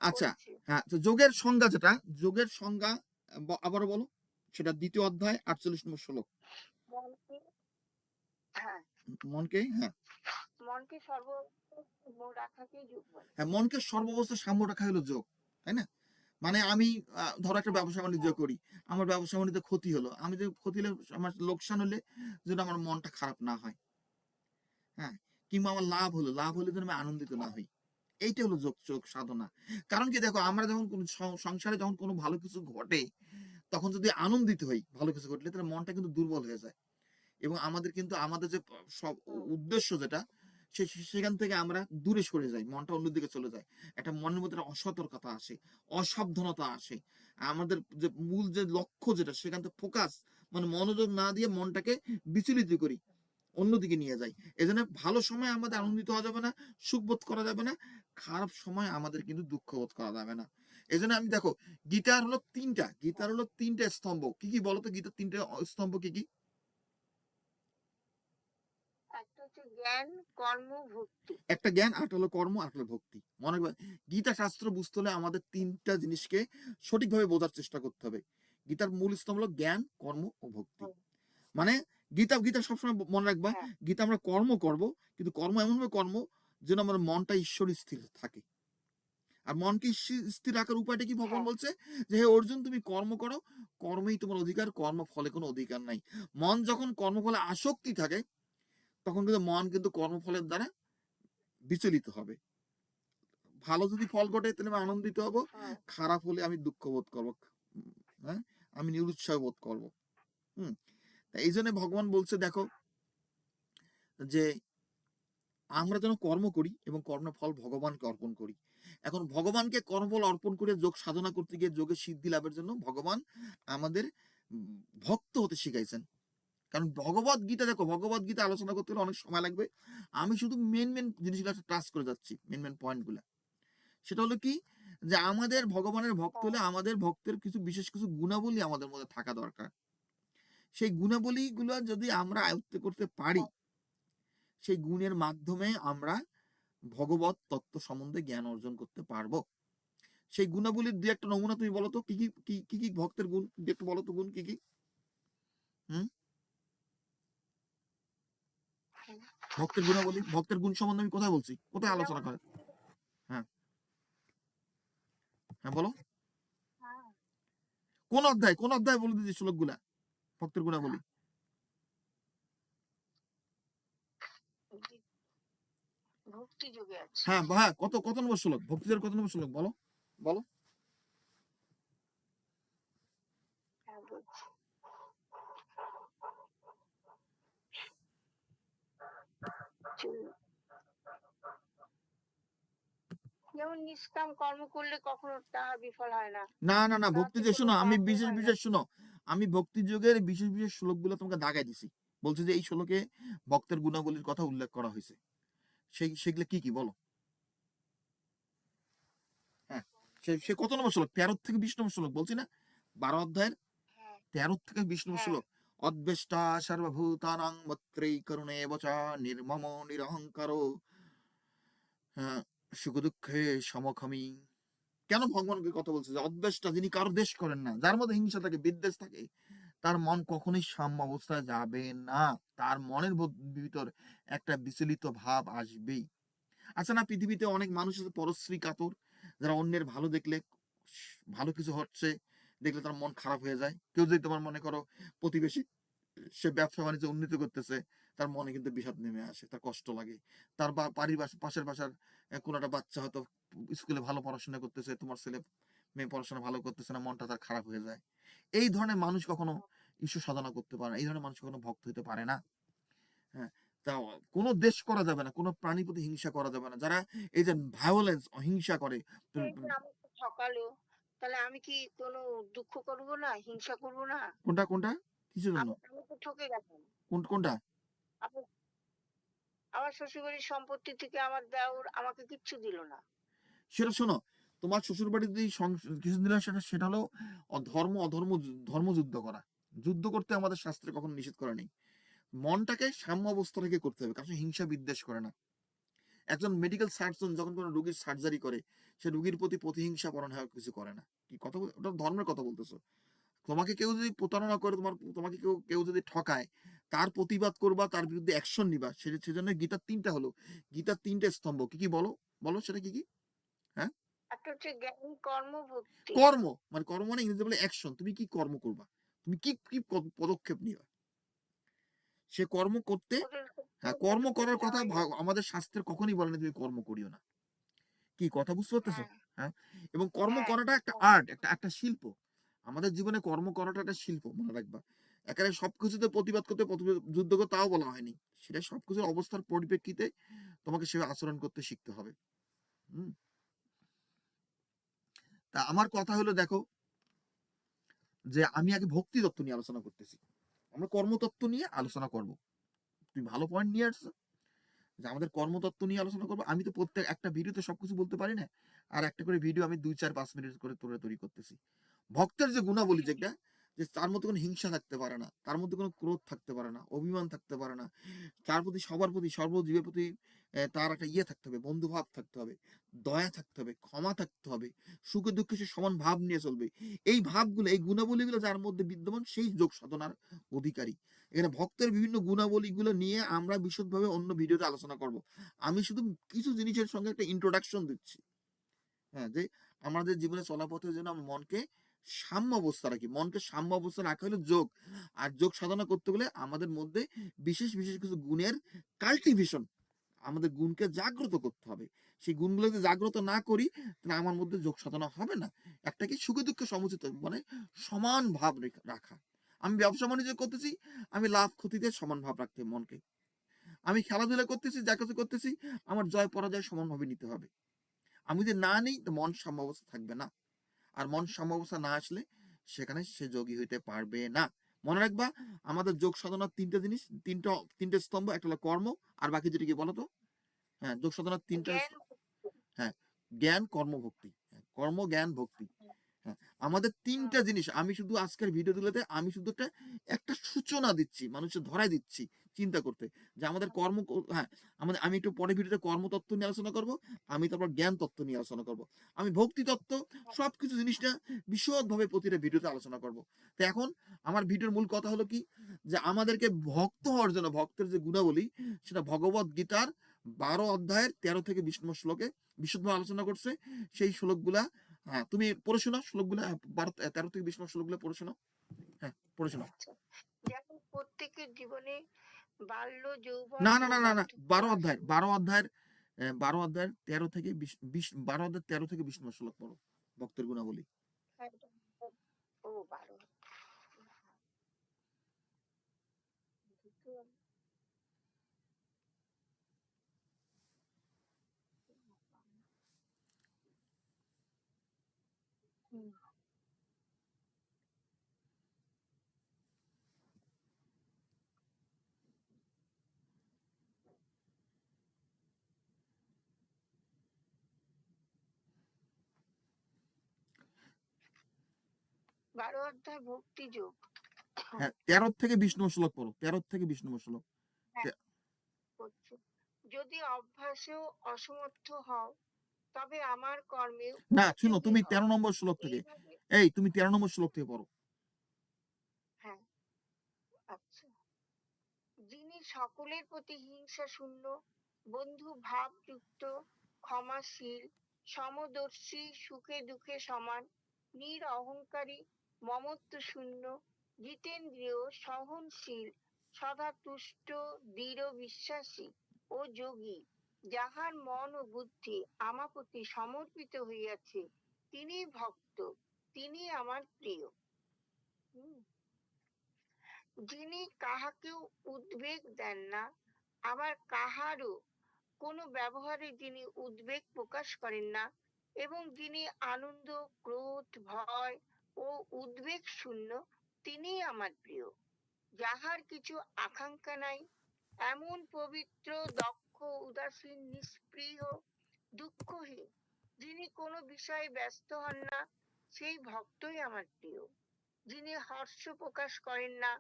আচ্ছা, করেছি। হ্যাঁ, তো যোগের সংজ্ঞা যেটা, যোগের সংজ্ঞা আবারও বলো। সেটা ২য় অধ্যায় ৪৮ নম্বর শ্লোক। মনকে হ্যাঁ, মনকে, হ্যাঁ, মনকে রাখাকেই যোগ বলে। হ্যাঁ, মনকে সর্বাবস্থায় সাম্য রাখা হলো যোগ। তাই না? মানে আমি ধরো একটা হ্যাঁ, ব্যবসা-বাণিজ্য হ্যাঁ, করি। আমার ব্যবসা-বাণিজ্যে ক্ষতি হলো। আমি যে ক্ষতি হলে আমার লোকসান হলে যেন আমার মনটা খারাপ না হয়। হ্যাঁ? কিংবা আমার লাভ হলে যেন আমি আনন্দিত না হই। এইটা হলো যোগ সাধনা। কারণ কি দেখো আমরা যখন কোন সংসারে যখন কোনো ভালো কিছু ঘটে, তখন যদি আনন্দিত হই ভালো কিছু ঘটলে তাহলে মনটা কিন্তু দুর্বল হয়ে যায়। এবং আমাদের কিন্তু আমাদের যে সব হুম, উদ্দেশ্য যেটা সেখান থেকে আমরা দূরে সরে যাই, মনটা অন্যদিকে চলে যায়, একটা মনের মধ্যে একটা অসতর্কতা আসে, অসাবধানতা আসে, আমাদের যে মূল যে লক্ষ্য যেটা সেখান থেকে ফোকাস মানে মনোযোগ না দিয়ে মনটাকে বিচলিত করি, অন্যদিকে নিয়ে যাই। এজন্য ভালো সময় আমাদের হুম, আনন্দিত হওয়া যাবে না, সুখবোধ করা যাবে না, খারাপ সময় আমাদের কিন্তু দুঃখ বোধ করা যাবে না। এজন্য আমি দেখো গীতার হুম। হলো তিনটা স্তম্ভ। কি কি বলতো গীতার তিনটা স্তম্ভ কি কি? একটা হচ্ছে জ্ঞান, কর্ম, ভক্তি। একটা জ্ঞান, আরেকটা হলো কর্ম, আরেকটা হলো ভক্তি। মনে রাখবে, গীতা শাস্ত্র বুঝতে হলে আমাদের তিনটা জিনিসকে সঠিকভাবে বোঝার চেষ্টা করতে হবে। গীতার মূল স্তম্ভ হলো জ্ঞান, কর্ম ও ভক্তি। হুম, মানে গীতা সবসময় মনে রাখবা, হ্যাঁ, গীতা আমরা কর্ম করব, কিন্তু কর্ম এমনভাবে কর্ম যেন আমার মনটা ঈশ্বর স্থির থাকে। আর মনকে স্থির রাখার উপায়টা কি ভগবান হ্যাঁ, বলছে? যে হে অর্জুন তুমি কর্ম করো, কর্মেই তোমার অধিকার, কর্ম ফলে কোনো অধিকার নাই। মন যখন কর্মফলে আসক্তি থাকে, তখন কিন্তু মন কিন্তু কর্মফলের দ্বারা বিচলিত হবে। ভালো যদি ফল ঘটে তাহলে আমি আনন্দিত হব, হুম, খারাপ হলে আমি দুঃখ বোধ করবো। হ্যাঁ, আমি নিরুৎসাহ বোধ করবো। হুম, এই জন্য ভগবান বলছে দেখো যে আমরা যেন কর্ম করি এবং কর্মের ফল ভগবানকে অর্পণ করি। এখন ভগবানকে কর্মফল অর্পণ করে যোগ সাধনা করতে গিয়ে যোগের সিদ্ধি লাভের জন্য ভগবান আমাদের ভক্ত হতে শিখাইছেন। কারণ ভগবত গীতা দেখো, ভগবত গীতা আলোচনা করতে গেলে অনেক সময় লাগবে। আমি শুধু মেন জিনিসগুলো টাচ করে যাচ্ছি, মেন পয়েন্টগুলো। সেটা হলো কি, যে আমাদের ভগবানের ভক্ত হ্যাঁ, হলে আমাদের ভক্তের বিশেষ কিছু গুণাবলী আমাদের মধ্যে থাকা দরকার। সেই গুণাবলীগুলো যদি আমরা আয়ত্ত করতে পারি, হ্যাঁ। সেই গুণের মাধ্যমে আমরা ভগবত তত্ত্ব সম্বন্ধে জ্ঞান অর্জন করতে পারবো। সেই গুণাবলীর দুই একটা নমুনা তুমি বলো তো, কি কি ভক্তের গুণ একটু বলো তো, গুণ কি কি? হুম, ভক্তের গুণাবলী, ভক্তের গুণ সম্বন্ধে আমি কোথায় বলছি, কোথায় আলোচনা যেমন করে? হ্যাঁ, হ্যাঁ বলো। হ্যাঁ, কোন অধ্যায় বলে দিচ্ছি শ্লোকগুলা, ভক্তের গুণাবলী? ভক্তি ভক্তি যোগে আছে। হ্যাঁ হ্যাঁ, কত নম্বর শ্লোক, ভক্তিদের কত নম্বর শ্লোক বলো, বলো। হ্যাঁ, বলছি। চল- যেমন নিষ্কাম কর্ম করলে কখনো তাহা বিফল হয় না, না, ভক্তি তাহাতে যে কোনো শোনো, আমি পাপও বিশেষ হয় না। বিশেষ শোনো, আমি ভক্তি যুগের বিশেষ শ্লোকগুলো তোমাকে দাগাই দিছি। বলছে যে এই শ্লোকে ভক্তের গুণাবলীর কথা উল্লেখ করা হয়েছে। সেগুলো কি কি বলো? হ্যাঁ, সে কত নম্বর শ্লোক? 13 থেকে 20 নম্বর শ্লোক বলছি না, 12 অধ্যায়ের হ্যাঁ, 13 থেকে 20 নম্বর হ্যাঁ, শ্লোক। অদ্বেষ্টা সর্বভূতানাং মত্রেই করুণে বচা নির্মম নিরহংকারো, হ্যাঁ, সুখ দুঃখে সমখমি। কেন ভগবানকে কথা বলছে যে অদ্বেষ্টা, যিনি কারো দেশ করেন না, যার মধ্যে হিংসা থাকে, বিদ্বেষ থাকে, তার মন কখনোই সাম্য অবস্থায় যাবে না। তার মনের ভিতর একটা বিচলিত ভাব আসবেই। আচ্ছা না, পৃথিবীতে অনেক মানুষ আছে পরশ্রী কাতর, যারা অন্যের ভালো দেখলে, ভালো কিছু হচ্ছে দেখলে তার মন খারাপ হয়ে যায়। কেউ যদি তোমার মনে করো প্রতিবেশী, সে ব্যবসা বাণিজ্য উন্নতি করতেছে, তার মনে কিন্তু বিষাদ নেমে আসে, তার কষ্ট লাগে। তার পাশের বাসার কোনো একটা বাচ্চা হয়তো স্কুলে ভালো পড়াশোনা করতেছে, তোমার ছেলে মেয়ে পড়াশোনা ভালো করতেছে না, মনটা তার খারাপ হয়ে যায়। এই ধরনের মানুষ কখনো ঈশ্বর সাধনা করতে পারে না, এই ধরনের মানুষ কখনো ভক্ত হতে পারে না। হ্যাঁ, তা কোনো দেশ করা যাবে না, কোনো প্রাণীর প্রতি হিংসা করা যাবে না। যারা এই যে ভায়োলেন্স, অহিংসা করে, এই যে আমাকে ঠকালো, তাহলে আমি কি কোনো দুঃখ করব না, হিংসা করব না? কোনটা কিসের জন্য? আমি তো ঠকে গেলাম। কোনটা? আমার আমার শ্বশুরবাড়ির সম্পত্তি থেকে আমার দেওর আমাকে কিচ্ছু দিল না। সেটা শোনো, তোমার শ্বশুর বাড়িতে যদি কিছু দিন সেটা হলো ধর্মযুদ্ধ করা। যুদ্ধ করতে আমাদের শাস্ত্রে কখনো নিষেধ করে নেই। মনটাকে সাম্য অবস্থা রেখে করতে হবে, কারণ হিংসা বিদ্বেষ করে না। একজন মেডিকেল সার্জন যখন কোনো রোগীর সার্জারি করে, সে রোগীর প্রতি প্রতিহিংসা পরায়ণ হয়ে কিছু করে না। কি কথা ওটা ধর্মের কথা বলতেছো। তোমাকে কেউ যদি প্রতারণা করে, তোমাকে কেউ কেউ যদি ঠকায়, তার প্রতিবাদ করবা, তার বিরুদ্ধে অ্যাকশন নিবা। সেজন্য গীতার ৩টা হলো। গীতার ৩টে স্তম্ভ। কি, কি বলো? বলো সেটা কি, কি? হ্যাঁ? একটা হচ্ছে জ্ঞান, কর্ম, ভক্তি। কর্ম। মানে কর্ম মানে ইংরেজিতে বলে অ্যাকশন। তুমি কি কর্ম করবা? তুমি কি, কি পদক্ষেপ নিবা? সে কর্ম করতে, ওদের হ্যাঁ, ক্ষেত্রে কর্ম করার কথা নেওয়াই যায়। আমাদের শাস্ত্রে কখনই বলে না তুমি কর্ম করিও না। কি কথা বুঝতে পারতেছো? হ্যাঁ, হ্যাঁ? এবং কর্ম হ্যাঁ, করাটা একটা হ্যাঁ। আর্ট, একটা শিল্প। আমাদের জীবনে কর্ম করাটা একটা শিল্প, মনে রাখবা। একেবারে সবকিছুতে প্রতিবাদ করতে, যুদ্ধ করতে তাও বলা হয়নি। সেটা সবকিছুর অবস্থার পরিপ্রেক্ষিতে তোমাকে সেভাবে আচরণ করতে শিখতে হবে। হুম? তা আমার কথা হলো, দেখো, যে আমি আগে ভক্তি তত্ত্ব নিয়ে আলোচনা করতেছি। আমরা কর্মতত্ত্ব নিয়ে আলোচনা করব। তুমি ভালো পয়েন্ট নিয়ে আসছো যে আমাদের কর্মতত্ত্ব নিয়ে আলোচনা করবো। আমি তো প্রত্যেক একটা ভিডিওতে সবকিছু বলতে পারি না। আর একটা করে ভিডিও আমি ২, ৪, ৫ মিনিট করে তৈরি করতেছি। ভক্তের যে গুণাবলী যেটা, যে তার মধ্যে কোনো হিংসা থাকতে পারে না, তার মধ্যে কোনো ক্রোধ থাকতে পারে না, অভিমান থাকতে পারে না, তার প্রতি, সবার প্রতি, সর্বজীবের প্রতি তার একটা ইয়ে থাকতে হবে, বন্ধুভাব থাকতে হবে, দয়া থাকতে হবে, ক্ষমা থাকতে হবে, সুখে দুঃখে সে সমান ভাব নিয়ে চলবে। এই ভাবগুলো, এই গুণাবলীগুলো যার মধ্যে বিদ্যমান, সেই যোগ সাধনার অধিকারী। এখানে ভক্তের বিভিন্ন গুণাবলীগুলো নিয়ে আমরা বিশদভাবে অন্য ভিডিওতে আলোচনা করব। আমি শুধু কিছু জিনিসের সঙ্গে একটা ইন্ট্রোডাকশন দিচ্ছি। হ্যাঁ, যে আমাদের জীবনে চলাপথের জন্য আমরা মনকে সাম্য অবস্থা রাখি। মনকে সাম্য অবস্থা রাখা হলো যোগ। আর যোগ সাধনা করতে গেলে আমাদের মধ্যে বিশেষ বিশেষ কিছু গুণের কাল্টিভেশন, আমাদের গুণকে জাগ্রত করতে হবে। সেই গুণগুলো যদি জাগ্রত না করি, তাহলে আমার মধ্যে যোগ সাধনা হবে না। একটা কি, সুখে দুঃখে সমুচিত, মানে সমান ভাব রাখা। আমি ব্যবসা বাণিজ্য করতেছি, আমি লাভ ক্ষতিতে সমান ভাব রাখতে হবে মনকে। আমি খেলাধুলা করতেছি, যা কিছু করতেছি, আমার জয় পরাজয় সমানভাবে নিতে হবে। আমি যদি না নিই, তো মন সাম্যাবস্থা থাকবে না। আর মন সাম্যাবস্থা না আসলে সেখানে সে যোগী হইতে পারবে না। মনে রাখবা, আমাদের যোগ সাধনার ৩টে জিনিস, তিনটে স্তম্ভ। একটা হলো কর্ম, আর বাকি যেটা কি বলতো? হ্যাঁ, যোগ সাধনার ৩টা। জ্ঞান, হ্যাঁ, জ্ঞান, কর্ম, ভক্তি। হ্যাঁ, কর্ম, জ্ঞান, ভক্তি। হ্যাঁ, আমাদের ৩টা জিনিস। আমি শুধু আজকের ভিডিওগুলোতে আমি শুধু একটা সূচনা দিচ্ছি, মানুষের ধরাই দিচ্ছি চিন্তা করতে, যে আমাদের হ্যাঁ, আমি একটু পরে ভিডিওতে কর্মতত্ত্ব নিয়ে আলোচনা করব। আমি তারপর জ্ঞান তত্ত্ব নিয়ে আলোচনা করব। আমি ভক্তি তত্ত্ব, সবকিছু জিনিসটা বিশদভাবে প্রতিটা ভিডিওতে আলোচনা করব। তো এখন আমার ভিডিওর মূল কথা হলো কি, যে আমাদেরকে ভক্ত হওয়ার জন্য, ভক্তের যে গুণাবলী, সেটা ভগবত গীতার ১২ অধ্যায়ের ১৩ থেকে ২০ নম্বর শ্লোকে বিশদভাবে আলোচনা করছে। সেই শ্লোকগুলা, হ্যাঁ, তুমি পড়ে শোনাও শ্লোকগুলা। ১৩ থেকে ২০ নম্বর শ্লোকগুলা পড়ে শোনাও। হ্যাঁ, পড়ে শোনাও। আচ্ছা। যেমন প্রত্যেকের জীবনে বাল্য, যৌবন না, না, ও না, না, না, বার্ধক্য ১২ অধ্যায়ের, আসে। ১২ অধ্যায়ের, ১২ অধ্যায়ের ১৩ থেকে ২০, ১২ অধ্যায়ের ১৩ থেকে ২০ নম্বর শ্লোক পড়ো। ভক্তের গুণাবলী। হ্যাঁ, ও ১২। হুম। ১২ অধ্যায় ভক্তিযোগ। হ্যাঁ, ১৩ থেকে ২০ নম্বর শ্লোক পড়ো। ১৩ থেকে ২০ নম্বর শ্লোক। হ্যাঁ, তে- করছি। যদি অভ্যাসেও অসমর্থ হও, তবে আমার কর্মে না, শুনো, উদ্যোগী তুমি হও। ১৩ নম্বর শ্লোক থেকে, এইভাবে, তুমি ১৩ নম্বর শ্লোক থেকে পড়ো। হ্যাঁ, আচ্ছা। যিনি সকলের প্রতি হিংসা শূন্য, বন্ধু ভাবযুক্ত, ক্ষমাশীল, সমদর্শী, সুখে দুঃখে সমান, নিরঅহংকারী, মমত্ব শূন্য, জিতেন্দ্রিয়, সহনশীল, সদা তুষ্ট, দৃঢ় বিশ্বাসী ও যোগী, যাহার মন ও বুদ্ধি আমার প্রতি সমর্পিত হইয়াছে, তিনি ভক্ত, তিনি আমার প্রিয়। হুম। যিনি কাহাকেও উদ্বেগ দেন না, আবার কাহারও কোনো ব্যবহারে যিনি উদ্বেগ প্রকাশ করেন না, এবং যিনি আনন্দ, ক্রোধ, ভয় ও উদ্বেগ শূন্য, তিনিই আমার প্রিয়। যাহার কিছু আকাঙ্ক্ষা নাই, এমন পবিত্র, দক্ষ, উদাসীন, নিষ্পৃহ, দুঃখহীন, যিনি কোনো বিষয়ে ব্যস্ত হন না, সেই ভক্তই আমার প্রিয়। যিনি হর্ষ প্রকাশ করেন না,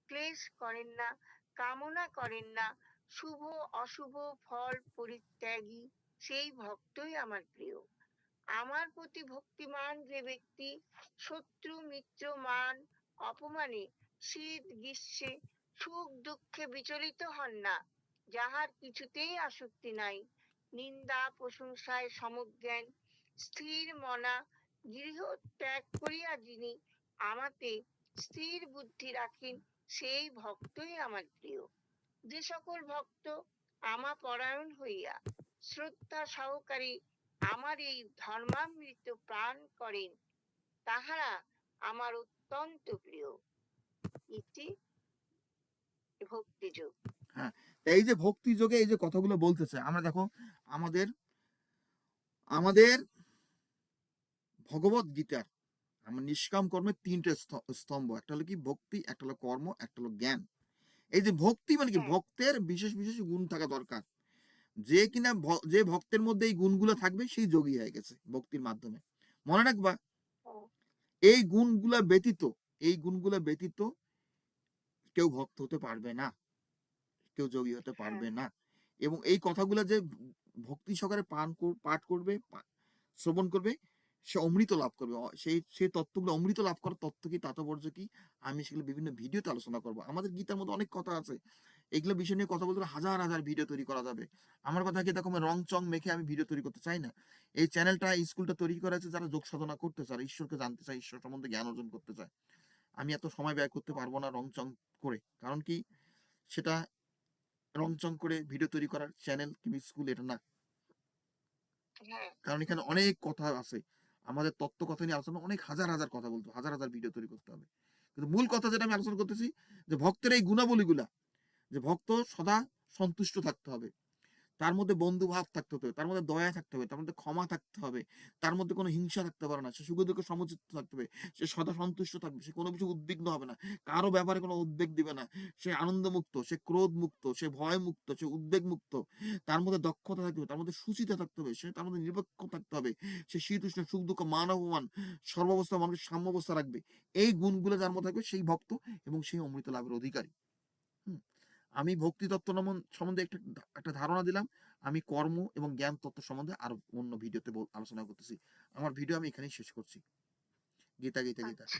ক্লেশ করেন না, কামনা করেন না, শুভ অশুভ ফল পরিত্যাগী সেই ভক্তই আমার প্রিয়। আমার প্রতি ভক্তিমান যে ব্যক্তি শত্রু মিত্র মান অপমানে শীত গ্রীষ্মে সুখ দুঃখে বিচলিত হন না, যাহার কিছুতেই আসক্তি নাই, নিন্দা প্রশংসায় সমজ্ঞান, স্থির মনা, গৃহ ত্যাগ করিয়া যিনি আমাতে স্থির বুদ্ধি রাখেন সেই ভক্তই আমার প্রিয়। যে সকল ভক্ত আমা পরায়ণ হইয়া শ্রদ্ধা সহকারে আমার এই ধর্মামৃত প্রাণ করেন, তাহারা আমার অত্যন্ত প্রিয়। ইতি ভক্তিযোগ। হ্যাঁ, এই যে ভক্তি যোগে এই যে কথাগুলো বলতেছে, আমরা দেখো আমাদের আমাদের ভগবত গীতার আমার নিষ্কাম কর্মের তিনটে স্তম্ভ, একটা হলো কি ভক্তি, একটা হলো কর্ম, একটা হলো জ্ঞান। এই যে ভক্তি মানে কি, হ্যাঁ, ভক্তের বিশেষ বিশেষ গুণ থাকা দরকার। যে কিনা যে ভক্তের মধ্যে এই গুণগুলো থাকবে সেই যোগী হয়ে গেছে ভক্তির মাধ্যমে। মনে রাখবা, হ্যাঁ, এই গুণগুলা ব্যতীত, এই গুণগুলা ব্যতীত কেউ ভক্ত হতে পারবে না, কেউ যোগী হতে হ্যাঁ, পারবে না। এবং এই কথাগুলো যে ভক্তি সহকারে পাঠ করবে, শ্রবণ করবে, সে অমৃত লাভ করবে। সেই তত্ত্বগুলো, অমৃত লাভ করার তত্ত্ব কি, তাৎপর্য কি, আমি সেগুলো বিভিন্ন ভিডিওতে আলোচনা করবো। আমাদের গীতার মধ্যে অনেক কথা আছে, এগুলো বিষয় নিয়ে কথা বলতে হলে হাজার হাজার ভিডিও তৈরি করা যাবে। আমার কথা কি, দেখো আমি রং চং মেখে আমি ভিডিও তৈরি করতে চাই না। এই চ্যানেলটা, এই স্কুলটা তৈরি করা হয়েছে যারা যোগ সাধনা করতে চায়, ঈশ্বরকে জানতে চায়, ঈশ্বর সম্বন্ধে জ্ঞান অর্জন করতে চায়। আমি এত সময় ব্যয় করতে পারবো না রং চং করে। কারণ কি, সেটা রং চং করে ভিডিও তৈরি করার চ্যানেল কিংবা স্কুল এটা না। হ্যাঁ, কারণ এখানে অনেক কথা আছে, আমাদের তত্ত্ব কথা নিয়ে আলোচনা, অনেক হাজার হাজার কথা বলতে, হাজার হাজার ভিডিও তৈরি করতে হবে। কিন্তু মূল কথা যেটা আমি আলোচনা করতেছি, যে ভক্তের এই গুণাবলীগুলা, যে ভক্ত সদা সন্তুষ্ট থাকতে হবে, তার মধ্যে বন্ধু ভাব থাকতে হবে, তার মধ্যে দয়া থাকতে হবে, তার মধ্যে ক্ষমা থাকতে হবে, তার মধ্যে কোনো হিংসা থাকতে পারে না, সে সুখ দুঃখে সমচিত্ত থাকতে হবে, সে সদা সন্তুষ্ট থাকবে, সে কোনো কিছু উদ্বিগ্ন হবে না, কারো ব্যাপারে কোনো উদ্বেগ দিবে না, সে আনন্দ মুক্ত, সে ক্রোধ মুক্ত, সে ভয় মুক্ত, সে উদ্বেগ মুক্ত, তার মধ্যে দক্ষতা থাকবে, তার মধ্যে সুচিতা থাকতে হবে, সে তার মধ্যে নিরপেক্ষ থাকতে হবে, সে শীতউষ্ণ সুখ দুঃখ মান অপমান সর্বাবস্থা মানুষের সাম্যাবস্থা রাখবে। এই গুণগুলো যার মধ্যে থাকবে সেই ভক্ত এবং সেই অমৃত লাভের অধিকারী। হুম। আমি ভক্তি তত্ত্ব সম্বন্ধে একটা একটা ধারণা দিলাম। আমি কর্ম এবং জ্ঞান তত্ত্ব সম্বন্ধে আরো অন্য ভিডিওতে আলোচনা করতেছি। আমার ভিডিও আমি এখানেই শেষ করছি। গীতা গীতা গীতা। আচ্ছা।